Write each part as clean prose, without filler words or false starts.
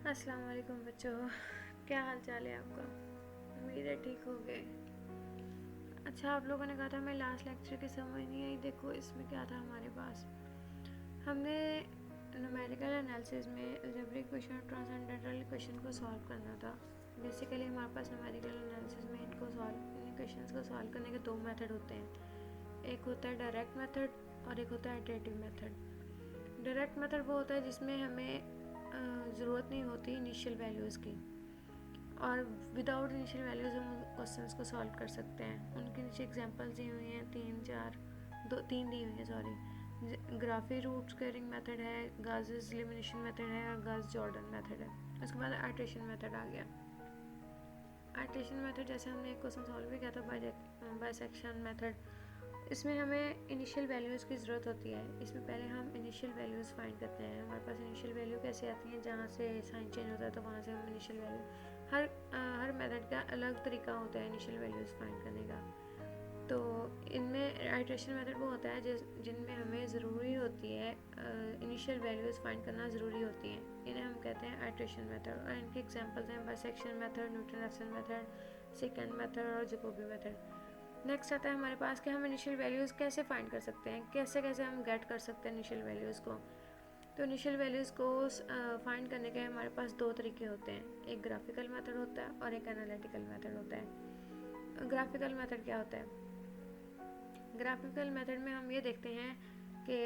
अस्सलाम वालेकुम बच्चों, क्या हाल चाल है आपका। उम्मीद है ठीक हो गए। अच्छा, आप लोगों ने कहा था मैं लास्ट लेक्चर की समझ नहीं आई। देखो इसमें क्या था हमारे पास। हमने न्यूमेरिकल एनालिसिस में अलजेब्रिक क्वेश्चन और ट्रांसेंडेंटल क्वेश्चन को सॉल्व करना था। बेसिकली हमारे पास न्यूमेरिकल एनालिसिस में इन क्वेश्चंस को सॉल्व करने के दो मेथड होते हैं। एक होता है डायरेक्ट मेथड और एक होता है इटरेटिव मेथड। डायरेक्ट मेथड वो होता है जिसमें हमें ज़रूरत नहीं होती इनिशियल वैल्यूज़ की, और विदाउट इनिशियल वैल्यूज़ हम क्वेश्चंस को सॉल्व कर सकते हैं। उनके नीचे एग्जांपल्स दी हुई हैं, तीन दी हुई हैं sorry. Graeffe root squaring method है, गाउस एलिमिनेशन मेथड है और गाउस जॉर्डन मेथड है। उसके बाद आइट्रेशन मेथड आ गया। आइट्रेशन मेथड जैसे हमने एक क्वेश्चन सॉल्व भी किया था बाइसेक्शन मेथड। इसमें हमें इनिशियल वैल्यूज़ की ज़रूरत होती है। इसमें पहले हम इनिशियल वैल्यूज़ फाइंड करते हैं। हमारे पास इनिशियल वैल्यू कैसे आती है, जहाँ से साइन चेंज होता है तो वहाँ से हम इनिशियल वैल्यू, हर मेथड का अलग तरीका होता है इनिशियल वैल्यूज़ फाइंड करने का। तो इनमें आइट्रेशन मेथड वो होता है जिनमें हमें ज़रूरी होती है इनिशियल वैल्यूज़ फाइंड करना ज़रूरी होती हैं। इन्हें हम कहते हैं आइट्रेशन मेथड, और इनके एग्जांपल्स हैं bisection method, Newton-Raphson method, second method और जैकोबी मेथड। नेक्स्ट आता है हमारे पास कि हम इनिशियल वैल्यूज़ कैसे फाइंड कर सकते हैं, कैसे कैसे हम गेट कर सकते हैं इनिशियल वैल्यूज़ को। तो इनिशियल वैल्यूज़ को फाइंड करने के हमारे पास दो तरीके होते हैं। एक ग्राफिकल मेथड होता है और एक एनालिटिकल मेथड होता है। ग्राफिकल मेथड क्या होता है? ग्राफिकल मेथड में हम ये देखते हैं कि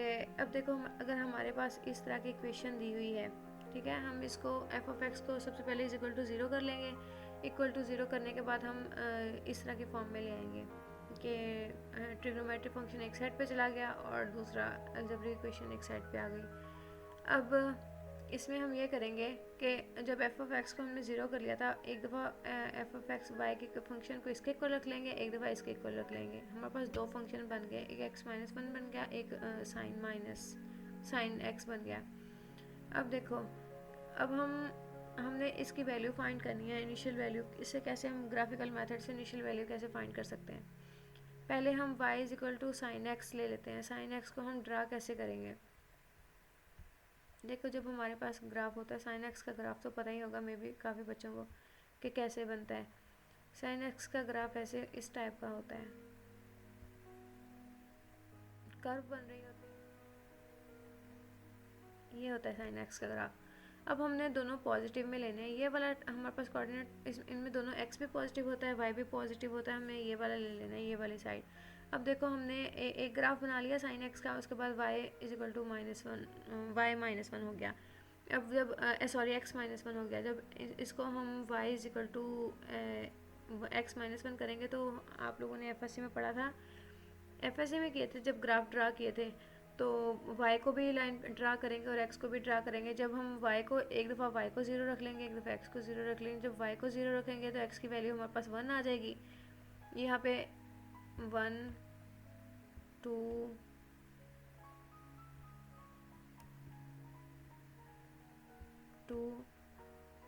अब देखो, अगर हमारे पास इस तरह की इक्वेशन दी हुई है, ठीक है, हम इसको एफ ऑफ एक्स को सबसे पहले इज इक्वल टू ज़ीरो कर लेंगे। इक्वल टू ज़ीरो करने के बाद हम इस तरह के फॉर्म में ले आएंगे कि ट्रिग्नोमेट्रिक फंक्शन एक साइड पे चला गया और दूसरा अलजेब्रिक इक्वेशन एक साइड पे आ गई। अब इसमें हम ये करेंगे कि जब एफ ऑफ एक्स को हमने ज़ीरो कर लिया था, एक दफ़ा एफ ऑफ एक्स वाई के फंक्शन को इसके इक्वल रख लेंगे, एक दफ़ा इसके इक्वल रख लेंगे। हमारे पास दो फंक्शन बन गए, एक एक्स माइनस वन बन गया, एक साइन एक्स बन गया। अब देखो, अब हमने इसकी वैल्यू फाइंड करनी है, इनिशियल वैल्यू। इससे कैसे हम ग्राफिकल मेथड से इनिशियल वैल्यू कैसे फाइंड कर सकते हैं? पहले हम y is equal to sine x ले लेते हैं। साइन एक्स को हम ड्रा कैसे करेंगे? देखो, जब हमारे पास ग्राफ होता है, साइन एक्स का ग्राफ तो पता ही होगा मे भी काफ़ी बच्चों को कि कैसे बनता है। साइन एक्स का ग्राफ ऐसे इस टाइप का होता है, कर्व बन रही होती है, ये होता है साइन एक्स का ग्राफ। अब हमने दोनों पॉजिटिव में लेने हैं। ये वाला हमारे पास कोऑर्डिनेट, इनमें दोनों एक्स भी पॉजिटिव होता है, वाई भी पॉजिटिव होता है, हमें ये वाला ले लेना है, ये वाली साइड। अब देखो, हमने एक ग्राफ बना लिया साइन एक्स का, उसके बाद y is equal to -1, y -1 हो गया। अब जब सॉरी एक्स -1 हो गया, जब इसको हम y is equal to x -1 करेंगे, तो आप लोगों ने एफ में पढ़ा था, एफ में किए थे जब ग्राफ ड्रा किए थे, तो y को भी लाइन ड्रा करेंगे और x को भी ड्रा करेंगे। जब हम y को एक दफ़ा y को ज़ीरो रख लेंगे, एक दफ़ा x को ज़ीरो रख लेंगे। जब y को ज़ीरो रखेंगे तो x की वैल्यू हमारे पास 1 आ जाएगी। यहाँ पे 1 2 2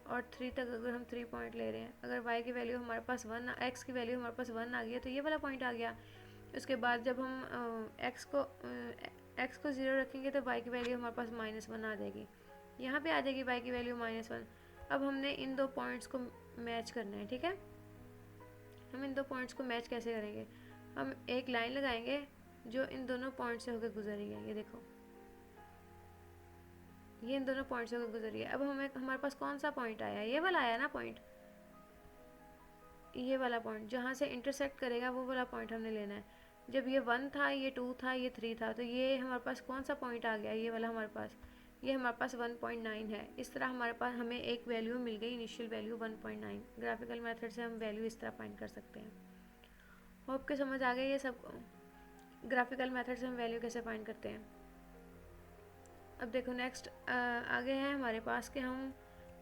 और 3 तक अगर हम 3 पॉइंट ले रहे हैं, अगर y की वैल्यू हमारे पास 1, x की वैल्यू हमारे पास 1 आ गई है, तो ये वाला पॉइंट आ गया। उसके बाद जब हम x को ज़ीरो रखेंगे तो y की वैल्यू हमारे पास -1 आ जाएगी। यहाँ पे आ जाएगी y की वैल्यू -1। अब हमने इन दो पॉइंट्स को मैच करना है, ठीक है। हम इन दो पॉइंट्स को मैच कैसे करेंगे? हम एक लाइन लगाएंगे जो इन दोनों पॉइंट से होकर गुजरी है। ये देखो, ये इन दोनों पॉइंट से होकर गुजरी है। अब हमारे पास कौन सा पॉइंट आया? ये वाला आया ना पॉइंट, ये वाला पॉइंट जहाँ से इंटरसेक्ट करेगा वो वाला पॉइंट हमने लेना है। जब ये 1 था, ये 2 था, ये 3 था, तो ये हमारे पास कौन सा पॉइंट आ गया? ये वाला हमारे पास, ये हमारे पास 1.9 है। इस तरह हमारे पास हमें एक वैल्यू मिल गई, इनिशियल वैल्यू 1.9। ग्राफिकल मेथड से हम वैल्यू इस तरह फाइंड कर सकते हैं। होप के समझ आ गई ये सब। ग्राफिकल मेथड से हम वैल्यू कैसे फाइंड करते हैं। अब देखो, नेक्स्ट आगे है हमारे पास कि हम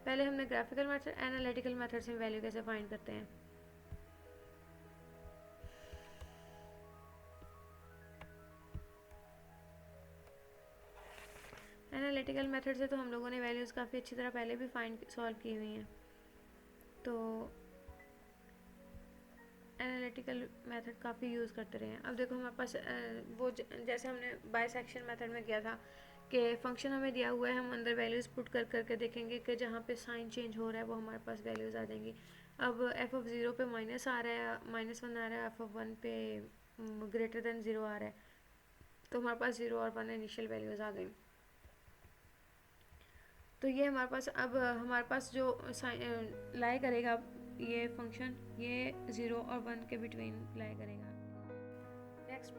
पहले हमने ग्राफिकल मेथड, एनालिटिकल मेथड से वैल्यू कैसे फाइंड करते हैं। एनालिटिकल मेथड से तो हम लोगों ने वैल्यूज़ काफ़ी अच्छी तरह पहले भी फाइंड सॉल्व की हुई हैं। तो एनालिटिकल मेथड काफ़ी यूज़ करते रहे हैं। अब देखो, हमारे पास जैसे हमने बाइसेक्शन मेथड में किया था कि फ़ंक्शन हमें दिया हुआ है, हम अंदर वैल्यूज़ पुट कर करके देखेंगे कि जहाँ पे साइन चेंज हो रहा है वो हमारे पास वैल्यूज़ आ जाएंगी। अब f(0) पे माइनस आ रहा है, -1 आ रहा है, f(1) पे ग्रेटर देन 0 आ रहा है, तो हमारे पास 0 और 1 इनिशियल वैल्यूज़ आ गई। तो ये हमारे पास अब हमारे पास जो लाई करेगा ये फंक्शन, ये 0 और 1 के बिटवीन लाई करेगा। नेक्स्ट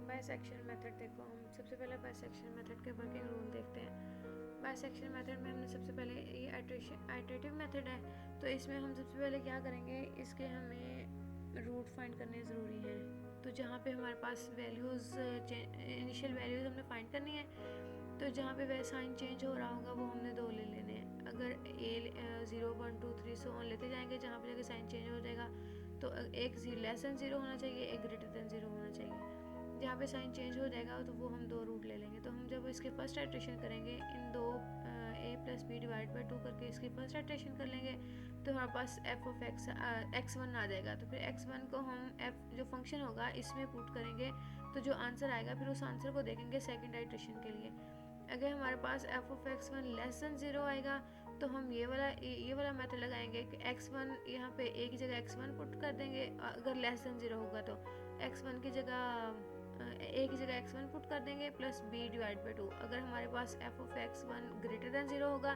बाइसेक्शन मेथड देखो, हम सबसे पहले बाइसेक्शन मेथड के वर्किंग रूल देखते हैं। बाइसेक्शन मेथड में हमने सबसे पहले ये आइटरेटिव मेथड है, तो इसमें हम सबसे पहले क्या करेंगे, इसके हमें रूट फाइंड करने ज़रूरी हैं। तो जहाँ पे हमारे पास वैल्यूज़ इनिशियल वैल्यूज़ हमने फाइंड करनी है, तो जहाँ पे वह साइन चेंज हो रहा होगा वो हमने 2 ले लेने हैं। अगर a 0 1 2 3 सो ऑन लेते जाएंगे, जहाँ पे जाके साइन चेंज हो जाएगा, तो एक लेस देन 0 होना चाहिए, एक ग्रेटर देन 0 होना चाहिए। जहाँ पे साइन चेंज हो जाएगा तो वो हम 2 रूट ले लेंगे। तो हम जब इसके फर्स्ट आइट्रेशन करेंगे, इन दो a + b डिवाइड बाई 2 करके इसकी फर्स्ट आइट्रेशन कर लेंगे, तो हमारे पास f(x) x1 आ जाएगा। तो फिर x1 को हम f जो फंक्शन होगा इसमें पुट करेंगे, तो जो आंसर आएगा फिर उस आंसर को देखेंगे सेकंड आइट्रेशन के लिए। अगर हमारे पास f(x1) लेस देन 0 आएगा, तो हम ये वाला मेथड लगाएंगे कि x1 यहाँ पे a की जगह x1 पुट कर देंगे। अगर लेस देन 0 होगा तो x1 की जगह a की जगह x1 पुट कर देंगे प्लस b डिवाइड बाई 2। अगर हमारे पास f(x1) ग्रेटर देन 0 होगा,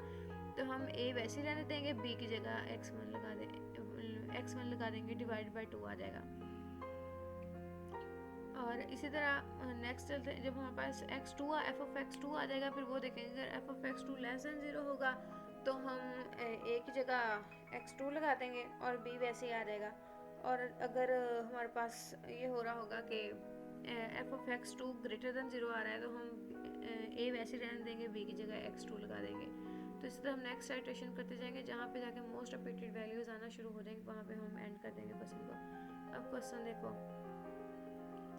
तो हम a वैसे ही रहने देंगे, b की जगह x1 लगा देंगे, डिवाइड बाई 2 आ जाएगा। और इसी तरह नेक्स्ट चलते हैं, जब हमारे पास f(x2) आ जाएगा, फिर वो देखेंगे अगर f(x2) लेस देन 0 होगा, तो हम a की जगह x2 लगा देंगे और b वैसे ही आ जाएगा। और अगर हमारे पास ये हो रहा होगा कि f(x2) ग्रेटर देन 0 आ रहा है, तो हम a वैसे ही रहने देंगे, b की जगह x2 लगा देंगे। तो इस तरह हम नेक्स्ट आइट्रेशन करते जाएंगे, जहाँ पे जाके मोस्ट रिपीटेड वैल्यूज़ आना शुरू हो जाएंगे, वहाँ पे हम एंड कर देंगे क्वेश्चन को। अब क्वेश्चन देखो,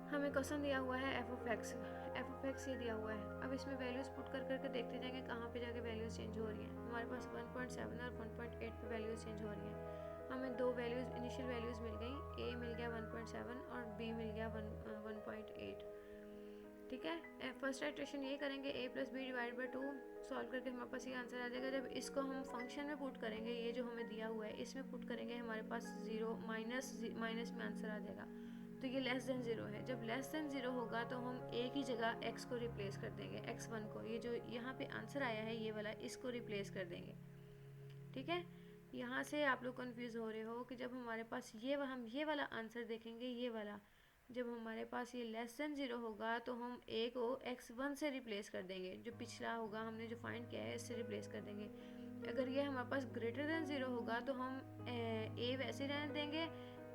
हमें क्वेश्चन दिया हुआ है f(x) ये दिया हुआ है। अब इसमें वैल्यूज़ पुट कर करके देखते जाएंगे कहाँ पे जाके वैल्यूज़ चेंज हो रही हैं। हमारे पास 1.7 और 1.8 पे वैल्यूज़ चेंज हो रही हैं। हमें दो वैल्यूज़ इनिशियल वैल्यूज़ मिल गई, a मिल गया 1.7 और b मिल गया 1.8। ठीक है, फर्स्ट आइट्रेशन ये करेंगे, a + b divide by 2 solve करके हमारे पास ये आंसर आ जाएगा। जब इसको हम फंक्शन में पुट करेंगे, ये जो हमें दिया हुआ है इसमें पुट करेंगे, हमारे पास 0 माइनस में आंसर आ जाएगा। तो ये लेस देन 0 है। जब लेस देन 0 होगा, तो हम a की जगह x को रिप्लेस कर देंगे, x1 को, ये जो यहाँ पे आंसर आया है ये वाला, इसको रिप्लेस कर देंगे। ठीक है, यहाँ से आप लोग कंफ्यूज हो रहे हो कि जब हमारे पास हम ये वाला आंसर देखेंगे, ये वाला जब हमारे पास ये लेस देन 0 होगा, तो हम a को x1 से रिप्लेस कर देंगे, जो पिछला होगा हमने जो फाइंड किया है इससे रिप्लेस कर देंगे। अगर ये हमारे पास ग्रेटर देन 0 होगा, तो हम a वैसे रहने देंगे,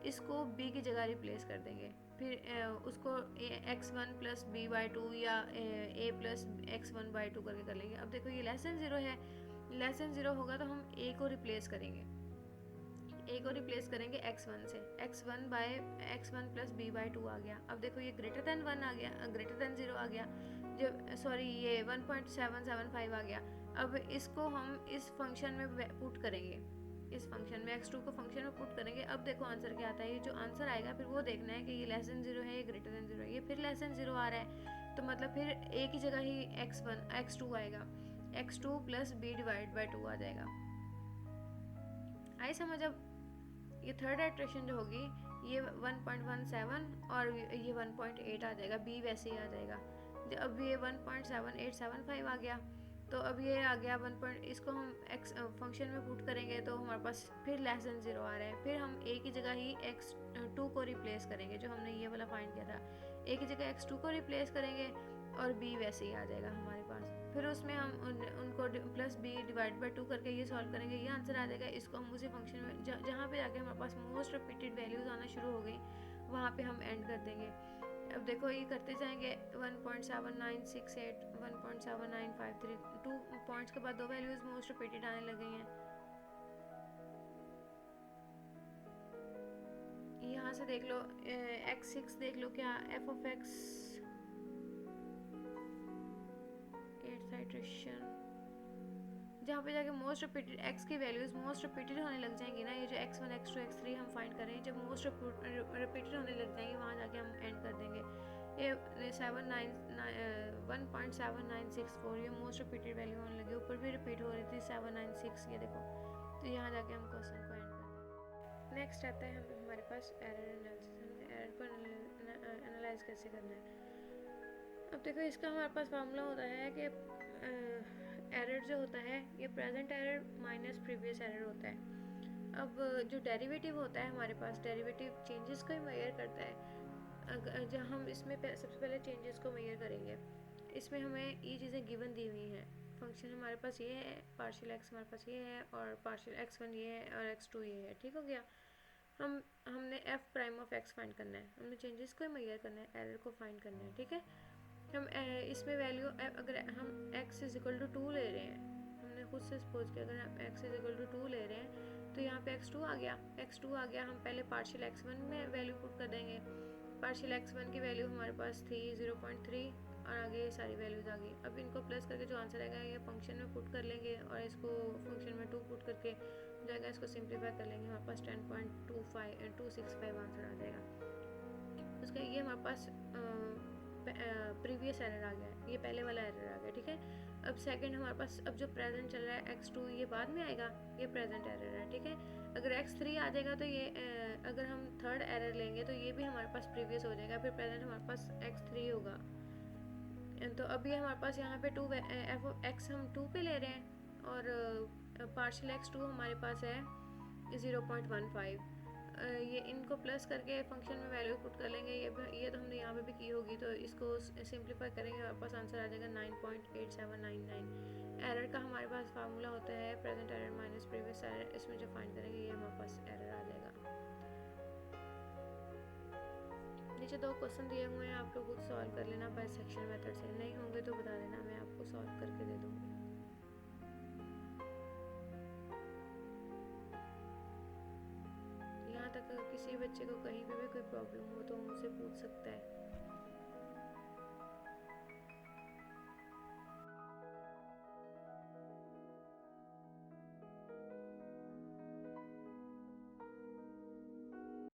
इसको b की जगह रिप्लेस कर देंगे, फिर उसको x1 + b बाई 2 या a + x1 बाई 2 करके कर लेंगे। अब देखो ये लेस देन 0 है, लेस देन 0 होगा तो हम a को रिप्लेस करेंगे, x1 से, x1 + b बाई 2 आ गया। अब देखो ये ग्रेटर देन 1 आ गया, ग्रेटर देन 0 आ गया, जब सॉरी ये 1.775 आ गया। अब इसको हम इस फंक्शन में पुट करेंगे, इस फंक्शन में x2 को फंक्शन में पुट करेंगे। अब देखो आंसर क्या आता है, ये जो आंसर आएगा फिर वो देखना है कि ये लेस देन 0 है, ये ग्रेटर देन 0 है। ये फिर लेस देन 0 आ रहा है, तो मतलब फिर a की जगह ही x2 आएगा, x2 + b डिवाइड बाई 2 आ जाएगा। आई समझ? अब ये थर्ड आइट्रेशन जो होगी, ये 1.17 और ये 1.8 आ जाएगा, b वैसे ही आ जाएगा। अब ये 1.7875 आ गया, तो अब ये आ गया 1. इसको हम x फंक्शन में पुट करेंगे, तो हमारे पास फिर लेस देन 0 आ रहा है। फिर हम a की जगह ही x2 को रिप्लेस करेंगे, जो हमने ये वाला फाइंड किया था, a की जगह x2 को रिप्लेस करेंगे और b वैसे ही आ जाएगा हमारे पास। फिर उसमें हम उनको +b डिवाइड बाई 2 करके ये सॉल्व करेंगे, ये आंसर आ जाएगा। इसको हम उसी फंक्शन में जहाँ पे जाके हमारे पास मोस्ट रिपीटेड वैल्यूज आना शुरू हो गई, वहाँ पे हम एंड कर देंगे। अब देखो ये करते जाएंगे, 1.7968, 1.7953, 2 पॉइंट्स के बाद दो वैल्यूज मोस्ट रिपीटेड आने लग गई हैं। यहाँ से देख लो, x6 देख लो, क्या f(x) 8th आइट्रेशन, जहाँ पे जाके मोस्ट रिपीटेड x की वैल्यूज मोस्ट रिपीटेड होने लग जाएंगी ना, ये जो x1 x2 x3 हम फाइंड कर रहे हैं, जब मोस्ट रिपीटेड होने लग जाएंगे, वहाँ जाके हम एंड कर देंगे। ये 1.7964 ये मोस्ट रिपीटेड वैल्यू होने लगी, ऊपर भी रिपीट हो रही थी 796, ये देखो। तो यहाँ जाके हम क्वेश्चन को एंड कर दें। नेक्स्ट आता है हमारे पास एरर एनालिसिस। हमने एरर को एनालाइज कैसे करना है। अब देखो इसका हमारे पास फार्मूला होता है कि एरर जो होता है ये present error minus previous error होता है। अब जो डेरिवेटिव होता है हमारे पास, डेरिवेटिव चेंजेस को ही मेजर करता है। जब हम इसमें सबसे पहले चेंजेस को मेजर करेंगे, इसमें हमें ये चीज़ें गिवन दी हुई हैं। फंक्शन हमारे पास ये है, पार्शियल एक्स हमारे पास ये है, और पार्शियल x1 ये है और x2 ये है, ठीक हो गया। हमने F prime of x find करना है, हमने चेंजेस को मेजर करना है, एरर को फाइंड करना है, ठीक है। हम इसमें वैल्यू अगर हम x इज इक्वल टू 2 ले रहे हैं, हमने खुद से सपोज किया अगर हम x इज इक्वल टू 2 ले रहे हैं तो यहाँ पे x2 आ गया। x2 आ गया, हम पहले पार्शियल x1 में वैल्यू पुट कर देंगे। पार्शियल x1 की वैल्यू हमारे पास थी 0.3 और आगे ये सारी वैल्यूज आ गई। अब इनको प्लस करके जो आंसर आएगा ये फंक्शन में पुट कर लेंगे और इसको फंक्शन में 2 पुट करके जाएगा, इसको सिंप्लीफाई कर लेंगे, हमारे पास 10.265 आंसर आ जाएगा। उसका ये हमारे पास प्रीवियस एरर आ गया, ये पहले वाला एरर आ गया, ठीक है। अब सेकंड हमारे पास अब जो प्रेजेंट चल रहा है x2 ये बाद में आएगा, ये प्रेजेंट एरर है, ठीक है। अगर x3 आ जाएगा तो ये अगर हम थर्ड एरर लेंगे तो ये भी हमारे पास प्रीवियस हो जाएगा, फिर प्रेजेंट हमारे पास x3 होगा। तो अभी हमारे पास यहाँ पे 2 एफ ऑफ एक्स हम 2 पे ले रहे हैं और पार्शियल x2 हमारे पास है 0.15। ये इनको प्लस करके फंक्शन में वैल्यू पुट कर लेंगे, ये तो हमने यहाँ पे भी की होगी, तो इसको सिंप्लीफाई करेंगे, हमारे पास आंसर आ जाएगा 9.8799। एरर का हमारे पास फार्मूला होता है present error minus previous error, इसमें जो फाइंड करेंगे ये हमारे पास एरर आ जाएगा। नीचे 2 क्वेश्चन दिए हुए हैं, आप लोग खुद सॉल्व कर लेना बाय सेक्शन मेथड से, नहीं होंगे तो बता देना, मैं आपको सॉल्व करके दे दूँगी। यहाँ तक किसी बच्चे को कहीं पे भी कोई प्रॉब्लम हो तो मुझसे पूछ सकता है।